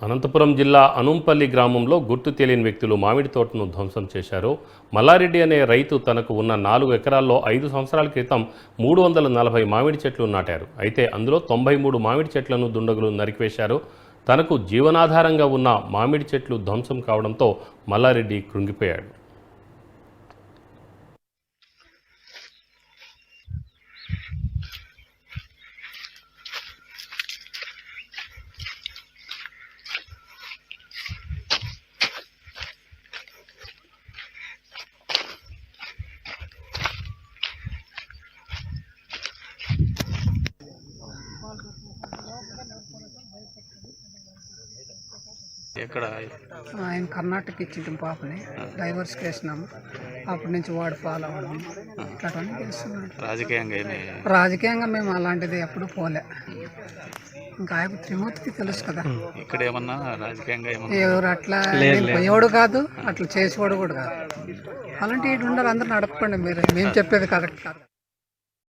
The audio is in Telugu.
అనంతపురం జిల్లా అనుంపల్లి గ్రామంలో గుర్తు తెలియని వ్యక్తులు మామిడి తోటను ధ్వంసం చేశారు. మల్లారెడ్డి అనే రైతు తనకు ఉన్న 4 ఎకరాల్లో 5 సంవత్సరాల క్రితం 340 మామిడి చెట్లు నాటారు. అయితే అందులో 93 మామిడి చెట్లను దుండగులు నరికివేశారు. తనకు జీవనాధారంగా ఉన్న మామిడి చెట్లు ధ్వంసం కావడంతో మల్లారెడ్డి కృంగిపోయాడు. ఎక్కడ ఆయన కర్ణాటక ఇచ్చింది పాపని డైవర్స్ చేసినాము. అప్పటి నుంచి వాడు ఫాలో అవ్వడం ఇట్లా చేస్తున్నాడు. రాజకీయంగా మేము అలాంటిది ఎప్పుడు పోలే. ఇంకా ఆయన త్రిమూర్తికి తెలుసు కదా, ఇక్కడ ఏమన్నా రాజకీయంగా ఎవరు అట్లా పోయేవాడు కాదు, అట్లా చేసేవాడు కూడా కాదు. అలాంటి ఇటు ఉండరు, అందరూ నడపండి. మీరు మేము చెప్పేది కరెక్ట్ కాదు.